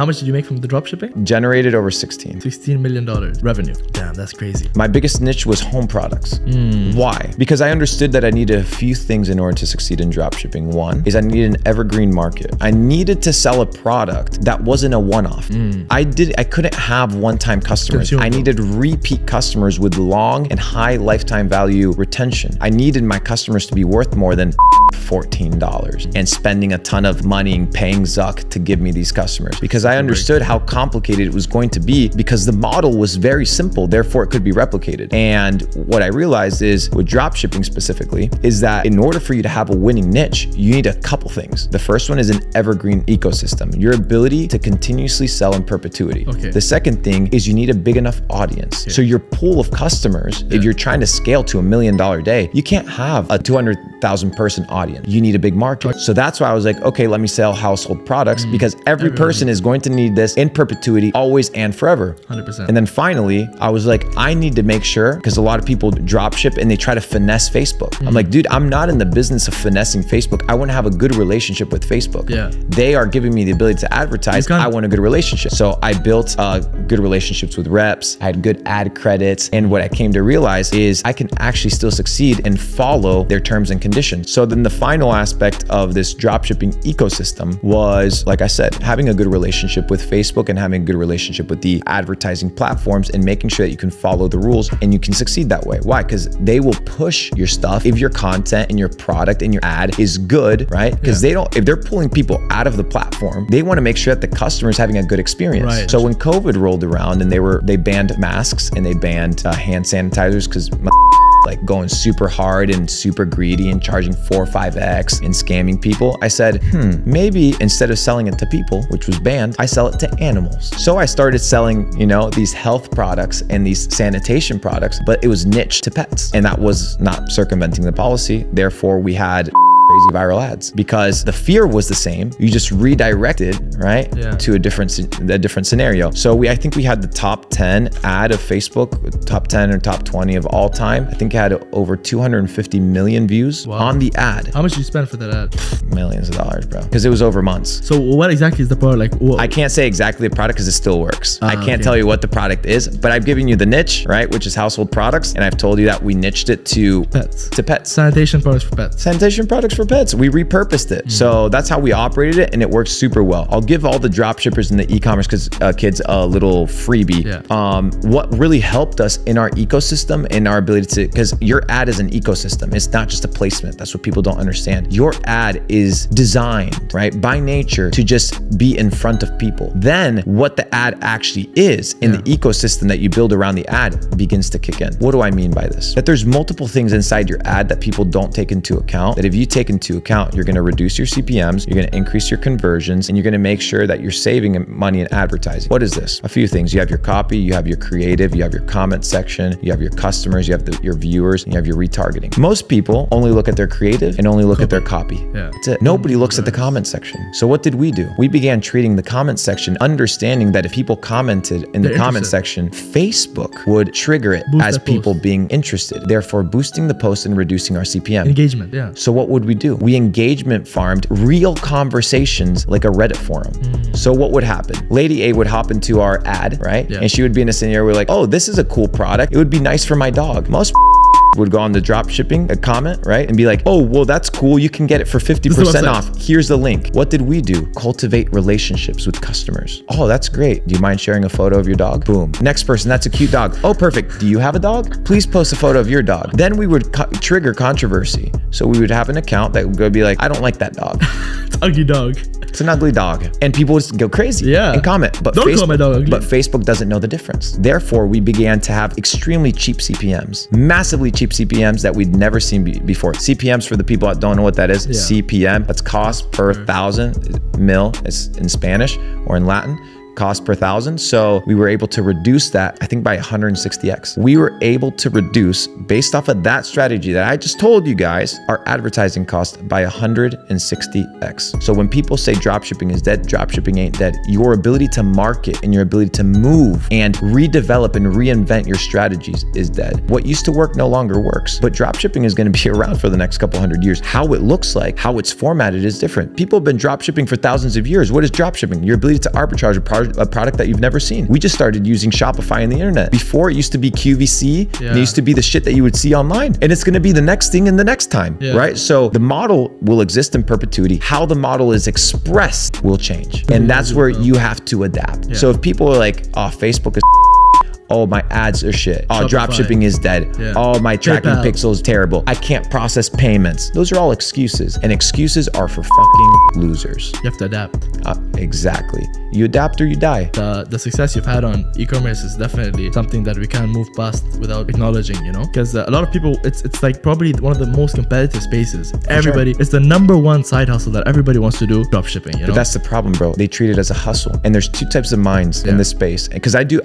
How much did you make from the dropshipping? Generated over 16. $16 million revenue. Damn, that's crazy. My biggest niche was home products. Why? Because I understood that I needed a few things in order to succeed in dropshipping. One is I needed an evergreen market. I needed to sell a product that wasn't a one-off. I couldn't have one-time customers. I needed repeat customers with long and high lifetime value retention. I needed my customers to be worth more than $14 and spending a ton of money and paying Zuck to give me these customers, because I understood how complicated it was going to be, because the model was very simple, therefore it could be replicated. And what I realized is with dropshipping specifically is that in order for you to have a winning niche, you need a couple things. The first one is an evergreen ecosystem, your ability to continuously sell in perpetuity. The second thing is you need a big enough audience. So your pool of customers, if you're trying to scale to $1 million day, you can't have a 200,000 person audience. You need a big market. So that's why I was like, okay, let me sell household products, because every person is going to need this in perpetuity, always and forever. 100%. And then finally, I was like, I need to make sure, because a lot of people drop ship and they try to finesse Facebook. I'm like, dude, I'm not in the business of finessing Facebook. I want to have a good relationship with Facebook. They are giving me the ability to advertise. I want a good relationship. So I built good relationships with reps. I had good ad credits. And what I came to realize is I can actually still succeed and follow their terms and conditions. So then the final aspect of this dropshipping ecosystem was, like I said, having a good relationship with Facebook and having a good relationship with the advertising platforms and making sure that you can follow the rules and you can succeed that way. Why? Because they will push your stuff if your content and your product and your ad is good, right? Because if they're pulling people out of the platform, they want to make sure that the customer is having a good experience. So when COVID rolled around and they banned masks and they banned hand sanitizers, because like going super hard and super greedy and charging 4 or 5x and scamming people, I said, maybe instead of selling it to people, which was banned, I sell it to animals. So I started selling, you know, these health products and these sanitation products, but it was niche to pets. And that was not circumventing the policy. Therefore, we had crazy viral ads, because the fear was the same. You just redirected, right, to a different scenario. So I think we had the top 10 ad of Facebook, top 10 or top 20 of all time. I think it had over 250 million views on the ad. How much did you spend for that ad? Millions of dollars, bro, because it was over months. So what exactly is the product? Like, I can't say exactly the product because it still works. I can't tell you what the product is, but I've given you the niche, right, which is household products, and I've told you that we niched it to pets. Sanitation products for pets. Sanitation products for pets. We repurposed it. So that's how we operated it, and it works super well. I'll give all the drop shippers and the e-commerce kids a little freebie. What really helped us in our ecosystem and our ability to, because your ad is an ecosystem. It's not just a placement. That's what people don't understand. Your ad is designed, right, by nature to just be in front of people. Then what the ad actually is in the ecosystem that you build around the ad begins to kick in. What do I mean by this? That there's multiple things inside your ad that people don't take into account, that if you take into account, you're going to reduce your CPMs, you're going to increase your conversions, and you're going to make sure that you're saving money in advertising. What is this? A few things. You have your copy, you have your creative, you have your comment section, you have your customers, you have your viewers, and you have your retargeting. Most people only look at their creative and only look at their copy. That's it. Nobody looks at the comment section. So what did we do? We began treating the comment section, understanding that if people commented in the comment section, Facebook would trigger it as people being interested, therefore boosting the post and reducing our CPM. Engagement, So what would we do? We engagement farmed real conversations like a Reddit forum. So what would happen? Lady A would hop into our ad, right? And she would be in a scenario where like, oh, this is a cool product. It would be nice for my dog. Most would go on the drop shipping a comment, right? And be like, oh, well, that's cool. You can get it for 50% off. Here's the link. What did we do? Cultivate relationships with customers. Oh, that's great. Do you mind sharing a photo of your dog? Boom. Next person, that's a cute dog. Oh, perfect. Do you have a dog? Please post a photo of your dog. Then we would trigger controversy. So we would have an account that would go be like, I don't like that dog. It's an ugly dog. It's an ugly dog. And people would go crazy and comment. But don't call my dog ugly. But Facebook doesn't know the difference. Therefore, we began to have extremely cheap CPMs, massively cheap CPMs that we'd never seen before. CPMs, for the people that don't know what that is, CPM, that's cost per thousand mil. It's in Spanish or in Latin. cost per thousand. So we were able to reduce that, I think by 160x. We were able to reduce, based off of that strategy that I just told you guys, our advertising cost by 160x. So when people say dropshipping is dead, dropshipping ain't dead. Your ability to market and your ability to move and redevelop and reinvent your strategies is dead. What used to work no longer works, but dropshipping is going to be around for the next couple hundred years. How it looks like, how it's formatted is different. People have been dropshipping for thousands of years. What is dropshipping? Your ability to arbitrage a product that you've never seen. We just started using Shopify on the internet. Before, it used to be QVC, and it used to be the shit that you would see online. And it's going to be the next thing in the next time, right? So the model will exist in perpetuity. How the model is expressed will change. And that's where you have to adapt. So if people are like, oh, Facebook is oh, my ads are shit. Oh, dropshipping is dead. Oh, my tracking pixel is terrible. I can't process payments. Those are all excuses. And excuses are for fucking losers. You have to adapt. Exactly. You adapt or you die. The success you've had on e-commerce is definitely something that we can't move past without acknowledging, you know? Because a lot of people, it's like probably one of the most competitive spaces. Everybody, it's the #1 side hustle that everybody wants to do, dropshipping, you know? But that's the problem, bro. They treat it as a hustle. And there's two types of minds in this space. Because I do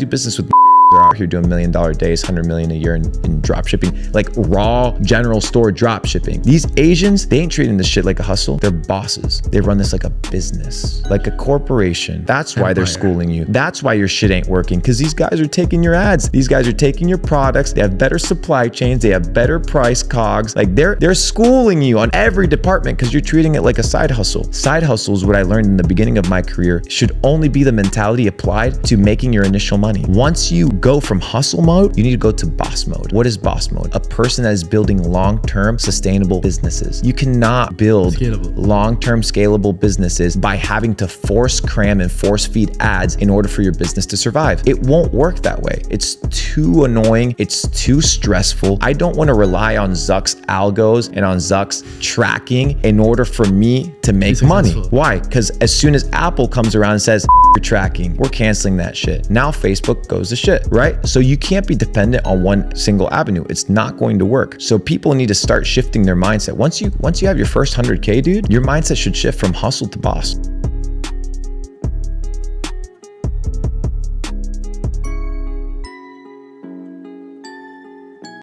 business with they're out here doing $1 million days, 100 million a year in drop shipping, like raw general store drop shipping. These Asians, they ain't treating this shit like a hustle. They're bosses. They run this like a business, like a corporation. That's why they're schooling you. That's why your shit ain't working, because these guys are taking your ads. These guys are taking your products. They have better supply chains. They have better price cogs. Like they're schooling you on every department because you're treating it like a side hustle. Side hustles, what I learned in the beginning of my career, should only be the mentality applied to making your initial money. Once you go from hustle mode, you need to go to boss mode. What is boss mode? A person that is building long-term sustainable businesses. You cannot build long-term scalable businesses by having to force cram and force feed ads in order for your business to survive. It won't work that way. It's too annoying. It's too stressful. I don't want to rely on Zuck's algos and on Zuck's tracking in order for me to make money. Why? Because as soon as Apple comes around and says, you're tracking, we're canceling that shit. Now Facebook goes to shit, right? So you can't be dependent on one single avenue. It's not going to work. So people need to start shifting their mindset. Once you have your first 100K, dude, your mindset should shift from hustle to boss.